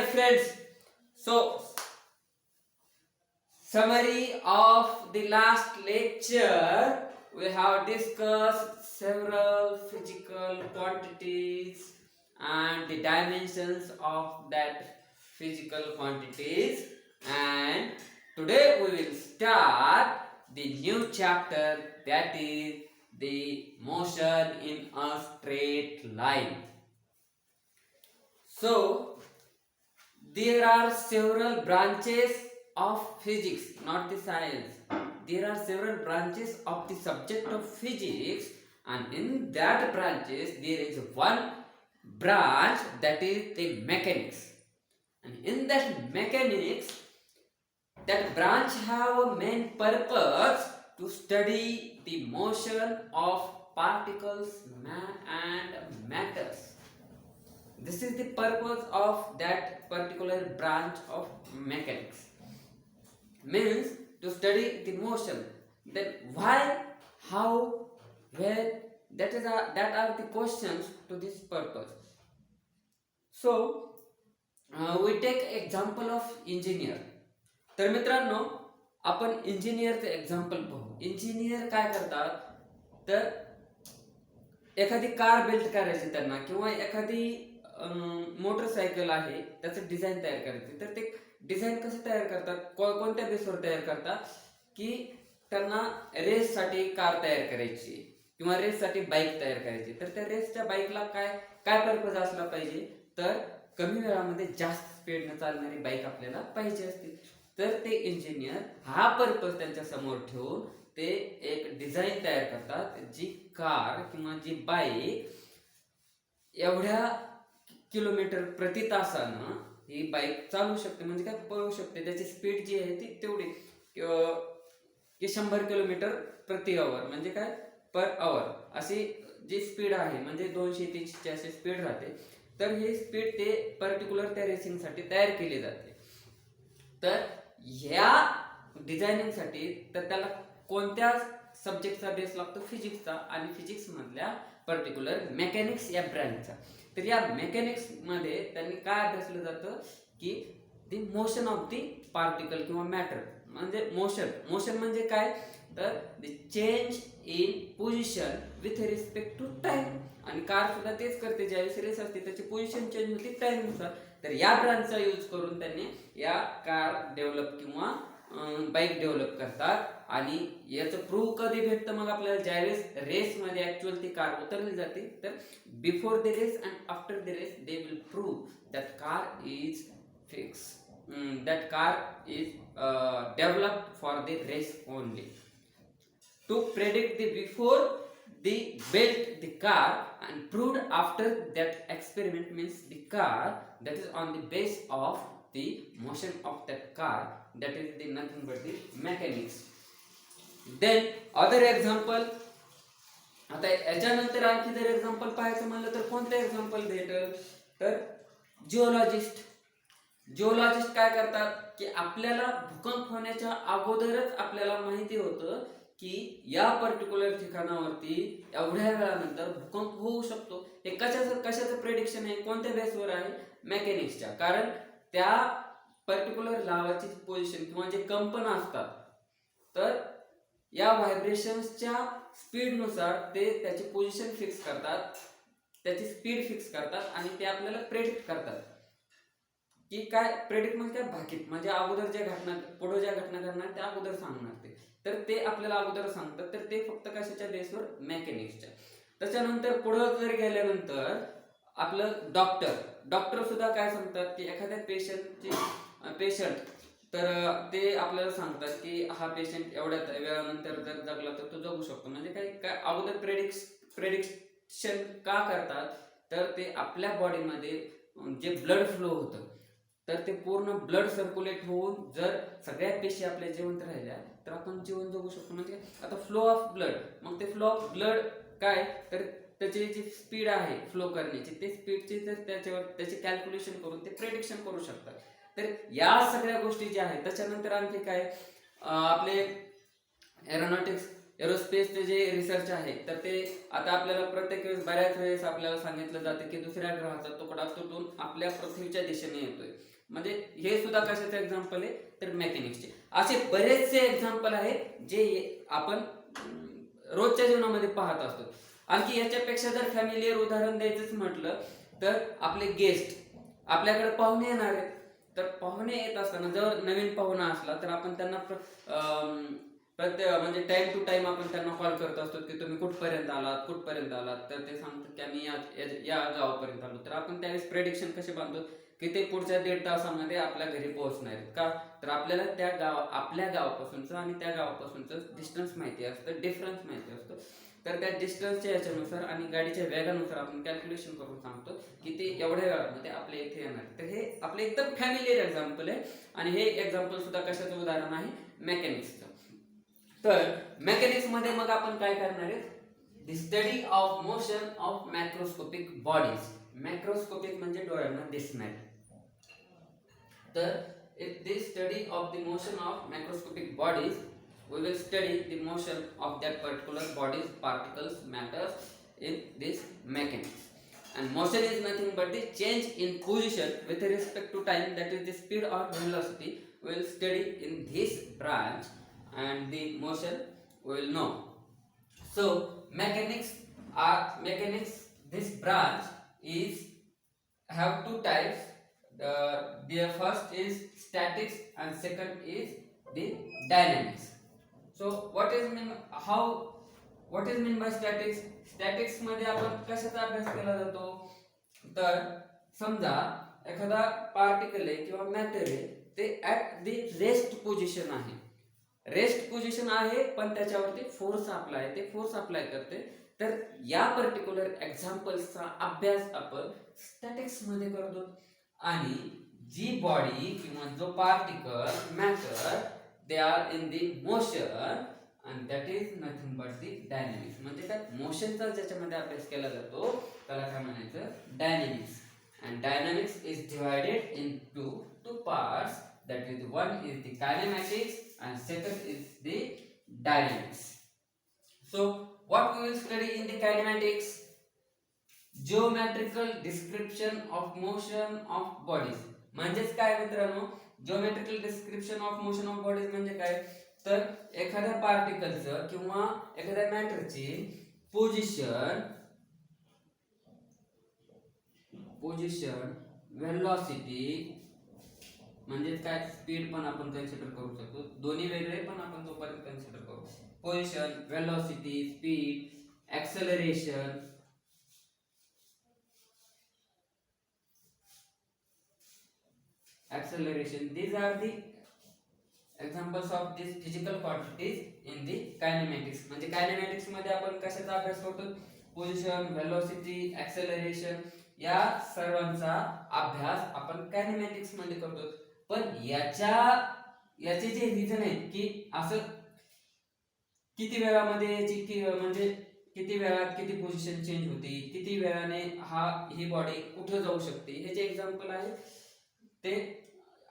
friends, so summary of the last lecture, we have discussed several physical quantities and the dimensions of that physical quantities, and today we will start the new chapter, that is the motion in a straight line. So there are several branches of physics, not the science. There are several branches of the subject of physics, and in that branches there is one branch, that is the mechanics. And in that mechanics, that branch have a main purpose to study the motion of particles and matters. This is the purpose of that particular branch of mechanics. Means to study the motion. Then why, how, where, that are the questions to this purpose. So we take example of engineer. तर मित्रांनो, आपण इंजिनियरचं example पाहू. Engineer काय करतात, तर एखादी car build करायची त्यांना, किंवा एखादी मोटरसायकल आहे त्याचं डिझाईन तयार करायचे. तर ते डिझाईन कसं तयार करतात, कोणत्या बेसवर तयार करतात, की त्यांना रेससाठी कार तयार करायची किंवा रेससाठी बाईक तयार करायची. तर त्या रेसच्या बाईकला काय पर्पज असला पाहिजे, तर कमी वेळामध्ये जास्त स्पीडने चालणारी बाईक आपल्याला पाहिजे असते. तर ते इंजिनियर हा पर्पज त्यांच्या समोर ठेवून ते एक डिझाईन तयार करतात, जी कार किंवा जी बाईक एवढ्या किलोमीटर प्रति तासानं ही बाईक चालू शकते, म्हणजे काय पळू शकते. त्याची स्पीड जी आहे ती तेवढी की 100 किलोमीटर प्रति आवर, म्हणजे काय पर आवर अशी जी स्पीड आहे, म्हणजे 200-300 अशी स्पीड राहते. तर ही स्पीड ते पर्टिक्युलर त्या रेसिंगसाठी तयार केली जाते. तर ह्या डिझायनिंगसाठी तर त्याला कोणत्या सब्जेक्टचा बेस लागतो, फिजिक्सचा, आणि फिजिक्स मधल्या पर्टिक्युलर मेकॅनिक्स या ब्रँचचा. तर या मेकॅनिक्स मध्ये त्यांनी काय अभ्यासलं जातं, की the motion of the particle किंवा मॅटर. म्हणजे मोशन म्हणजे काय, तर the change in position with respect to time. आणि कार सुद्धा तेच करते, ज्यावेळेस रेस असते त्याची पोझिशन चेंज होते टाइमनुसार. तर या ब्रांचचा यूज करून त्यांनी या कार डेव्हलप किंवा बाईक डेव्हलप करतात. आणि याचं प्रूव्ह कधी भेटतं, मग आपल्याला ज्यावेळेस रेसमध्ये ऍक्च्युअल ती कार उतरली जाते. तर before the race and after the race they will prove that car is fix, that car is developed for the race only. To predict the before they built the car and proved after that experiment, means the car that is on the base of the motion of that car, that is the nothing but the mechanics. Then other example, आता याच्यानंतर आणखी जर example पाहायचं म्हणलं तर कोणतं example भेटेल, तर जिओलॉजिस्ट काय करतात, की आपल्याला भूकंप होण्याच्या अगोदरच आपल्याला माहिती होतं की या पर्टिक्युलर ठिकाणावरती एवढ्या वेळानंतर भूकंप होऊ शकतो. हे कशाचं प्रेडिक्शन आहे, कोणत्या बेसवर आहे, मेकॅनिक्सच्या. कारण त्या पर्टिक्युलर लावाची पोझिशन किंवा जे कंपन असतात, तर या व्हायब्रेशन्सच्या स्पीडनुसार ते त्याची पोझिशन फिक्स करतात, त्याची स्पीड फिक्स करतात, आणि ते आपल्याला प्रेडिक्ट करतात. की काय प्रेडिक्ट म्हणजे काय, भाकीत, म्हणजे अगोदर ज्या घटना, पुढे ज्या घटना घडणार त्या अगोदर सांगणार ते. तर ते आपल्याला अगोदर सांगतात. तर ते फक्त कशाच्या बेसवर, मेकॅनिक्सच्या. त्याच्यानंतर पुढे जर गेल्यानंतर आपलं डॉक्टर सुद्धा काय सांगतात, की एखाद्या पेशंट तर ते आपल्याला सांगतात की हा पेशंट एवढ्या वेळानंतर जर जगला तर तो जगू शकतो. म्हणजे काय अगोदर प्रेडिक्शन का करतात, तर ते आपल्या बॉडीमध्ये जे ब्लड फ्लो होतं, तर ते पूर्ण ब्लड सर्क्युलेट होऊन जर सगळ्या पेशी आपल्या जिवंत राहिल्या तर आपण जीवन जगू शकतो. म्हणजे आता फ्लो ऑफ ब्लड, मग ते फ्लो ऑफ ब्लड काय, तर त्याची जी स्पीड आहे फ्लो करण्याची, ते स्पीडची जर त्याचे कॅल्क्युलेशन करून ते प्रेडिक्शन करू शकतात. तर या सगळ्या गोष्टी ज्या आहेत. त्याच्यानंतर आणखी काय, आपले एरोस्पेसचे जे रिसर्च आहे, तर ते आता आपल्याला प्रत्येक वेळेस, बऱ्याच वेळेस आपल्याला सांगितलं जातं की दुसऱ्या ग्रहाचा तुकडा तुटून आपल्या पृथ्वीच्या दिशेने येतोय. म्हणजे हे सुद्धा कशाचे एक्झाम्पल आहे तर मेकॅनिक्सचे. असे बरेचसे एक्झाम्पल आहे जे आपण रोजच्या जीवनामध्ये पाहत असतो. आणखी याच्यापेक्षा जर फॅमिलियर उदाहरण द्यायचंच म्हटलं तर आपले गेस्ट, आपल्याकडे पाहुणे येणार आहेत, तर पाहुणे येत असताना जर नवीन पाहुणा असला तर आपण त्यांना प्रत्येक म्हणजे टाइम टू टाइम आपण त्यांना कॉल करत असतो की तुम्ही कुठपर्यंत आलात, तर ते सांगतात की आम्ही या गावापर्यंत आलो. तर आपण त्यावेळेस प्रेडिक्शन कसे बांधतो की ते पुढच्या 1.5 तासामध्ये आपल्या घरी पोहोचणार आहेत. का तर आपल्याला आपल्या गावापासूनचं आणि त्या गावापासूनचं डिस्टन्स माहिती असतं, डिफरन्स माहिती असतो. तर त्या डिस्टन्सच्या याच्यानुसार आणि गाडीच्या वेगानुसार आपण कॅल्क्युलेशन करून सांगतो की ते एवढ्या वेळामध्ये आपल्या इथे येणार. तर हे आपले एकदम फॅमिलियर एक्झाम्पल आहे आणि हे एक्झाम्पल सुद्धा कशाचं उदाहरण आहे, मेकॅनिक्सचं. तर मेकॅनिक्स मध्ये मग आपण काय करणार आहे, the study of motion of macroscopic bodies. Macroscopic म्हणजे डोळ्यांना दिसणार. तर if this study of the motion of macroscopic bodies, we will study the motion of that particular bodies, particles, matters in this mechanics. And motion is nothing but the change in position with respect to time, that is the speed or velocity. We will study in this branch and the motion we will know. So mechanics, this branch is have two types. The first is statics and second is the dynamics. So what is mean by statics? Statics मध्ये आपण कशाचा अभ्यास केला जातो, तर समजा एखादा particle आहे किंवा मॅटर आहे, ते ऍट द रेस्ट पोझिशन आहे. रेस्ट पोझिशन आहे पण त्याच्यावरती फोर्स अप्लाय करते. तर या पर्टिक्युलर एक्झाम्पल्सचा अभ्यास आपण स्टॅटिक्स मध्ये करतो. आणि जी बॉडी किंवा जो particle matter they are in the motion आणि that is nothing but the dynamics. म्हणजे त्या मोशनचा ज्याच्यामध्ये अभ्यास केला जातो त्याला काय म्हणायचं, dynamics. And dynamics is divided in two parts, that is one is the kinematics and second is the dynamics. So what we will study in the kinematics? Geometrical description of motion of bodies. म्हणजेच काय मित्रांनो, geometrical description of motion of bodies म्हणजे काय, तर एखाद्या पार्टिकलचं किंवा एखाद्या मॅटरची position, velocity म्हणजे काय, स्पीड पण आपण कन्सिडर करू शकतो, दोन्ही वेगळे पण आपण तोपर्यंत कन्सिडर करू. Position, velocity, speed, acceleration, these are the examples of these physical quantities in the kinematics. म्हणजे कायनेमॅटिक्स मध्ये आपण कशाचा अभ्यास करतो, पोझिशन, व्हेलॉसिटी, ऍक्सेलरेशन या सर्वांचा अभ्यास आपण कायनेमॅटिक्स मध्ये करतो. पण याचे जे रिझन आहे की असं किती वेळामध्ये म्हणजे किती वेळात किती पोझिशन चेंज होते, किती वेळाने ही बॉडी कुठे जाऊ शकते, हे जे एक्झाम्पल आहे ते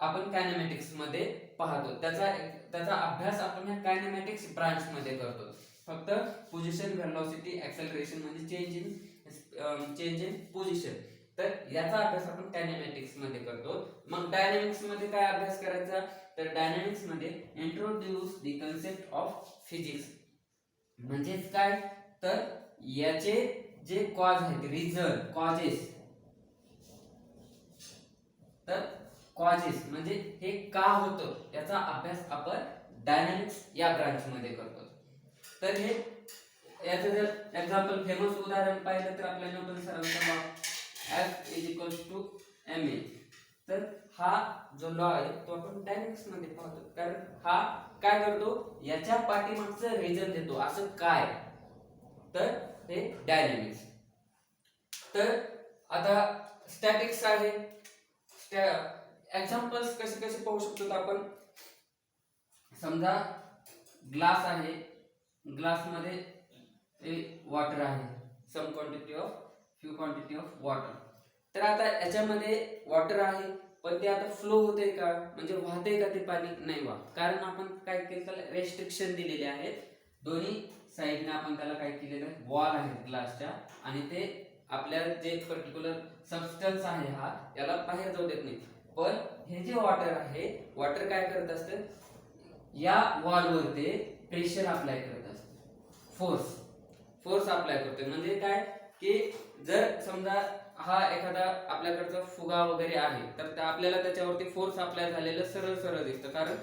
आपण कायनेमॅटिक्स मध्ये पाहतो. त्याचा अभ्यास आपण या कायनेमॅटिक्स ब्रांच मध्ये करतो. फक्त पोझिशन, व्हेलॉसिटी, ऍक्सेलरेशन म्हणजे चेंज इन पोझिशन, तर याचा अभ्यास आपण कायनेमॅटिक्स मध्ये करतो. मग डायनॅमिक्स मध्ये काय अभ्यास करायचा, तर डायनॅमिक्स मध्ये introduce the concept of physics. म्हणजेच काय, तर याचे जे कॉज आहेत, कॉजेस म्हणजे हे का होतं याचा अभ्यास आपण डायनॅमिक्स या ब्रांच मध्ये करतो. तर हे याचं जर एक्झाम्पल फेमस उदाहरण पाहिलं तर आपल्या न्यूटन सरांचा F = ma. तर हा जो लॉ आहे तो आपण डायनॅमिक्स मध्ये पाहतो, कारण हा काय करतो, याच्या पाठीमागचं रिझन देतो. असं काय, तर हे डायनॅमिक्स. तर आता स्टॅटिक्स आहे. एक्झाम्पल्स कसे पाहू शकतो आपण, समजा ग्लास आहे, ग्लास मध्ये वॉटर आहे, फ्यू क्वांटिटी ऑफ वॉटर. तर आता याच्यामध्ये वॉटर आहे पण ते आता फ्लो होते का, म्हणजे वाहते का ते पाणी, नाही वाहत. कारण आपण काय केलं, त्याला रेस्ट्रिक्शन दिलेले आहेत. दोन्ही साईडने आपण त्याला काय केलेलं आहे, वॉल आहेत ग्लासच्या, आणि ते आपल्या जे पर्टिक्युलर सबस्टन्स आहे हा याला बाहेर जाऊ देत नाही. पण हे जे वॉटर आहे, वॉटर काय करत असतं, या वॉलवर ते प्रेशर अप्लाय करत असतं, फोर्स अप्लाय करतोय. म्हणजे काय की जर समजा हा एखादा आपल्याकडचा फुगा वगैरे आहे, तर आपल्याला त्याच्यावरती फोर्स अप्लाय झालेलं सरळ सरळ दिसतं, कारण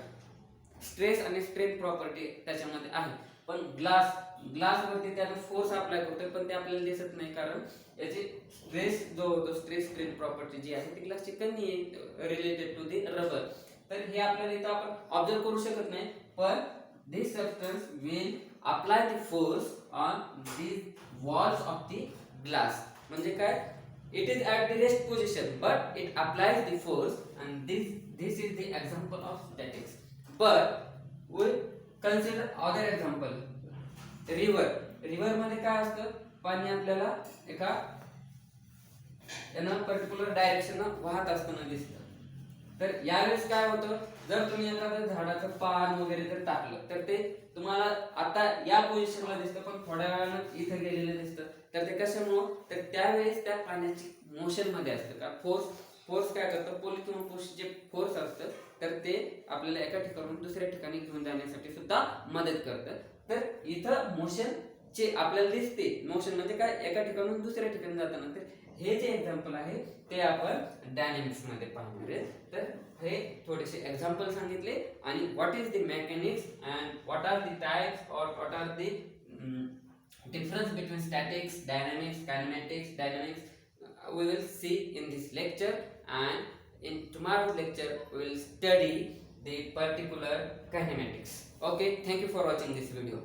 स्ट्रेस आणि स्ट्रेन प्रॉपर्टी त्याच्यामध्ये आहे. पण ग्लासवरती त्यानं फोर्स अप्लाय करतोय, पण ते आपल्याला दिसत नाही, कारण याची स्ट्रेस जो होतो, स्ट्रेस स्ट्रेन प्रॉपर्टी जी आहे ती ग्लासची कमी आहे रिलेटेड टू दी रबर. तर हे आपल्याला इथं आपण ऑब्झर्व करू शकत नाही, पण this substance will apply the force on the walls of the glass. म्हणजे काय, it is at the rest position but it applies the force, and this is the example of statics. But we consider other example. River मध्ये काय असतं, पाणी आपल्याला एका particular direction वाहत असताना दिसतं. तर यावेळेस काय होतं, जर तुम्ही एखाद्या झाडाचं पान वगैरे जर टाकलं, तर ते तुम्हाला आता या पोझिशनला दिसतं, पण थोड्या वेळानं इथं गेलेलं दिसतं. तर ते कशामुळं, तर त्यावेळेस त्या पाण्याची मोशन मध्ये असतं का, फोर्स काय करतं, पुल किंवा पुश जे फोर्स असतं, तर ते आपल्याला एका ठिकाणून दुसऱ्या ठिकाणी घेऊन जाण्यासाठी सुद्धा मदत करतं. तर इथं मोशन चे आपल्याला दिसते, मोशन म्हणजे काय, एका ठिकाणून दुसऱ्या ठिकाणी जाताना. तर हे जे एक्झाम्पल आहे ते आपण डायनॅमिक्स मध्ये पाहणार आहे. तर हे थोडेसे एक्झाम्पल सांगितले, आणि what is the mechanics and what are the types और what are the difference between statics, dynamics, kinematics, dynamics, we will see in this lecture, and in tomorrow's lecture we will study the particular kinematics. Okay, thank you for watching this video.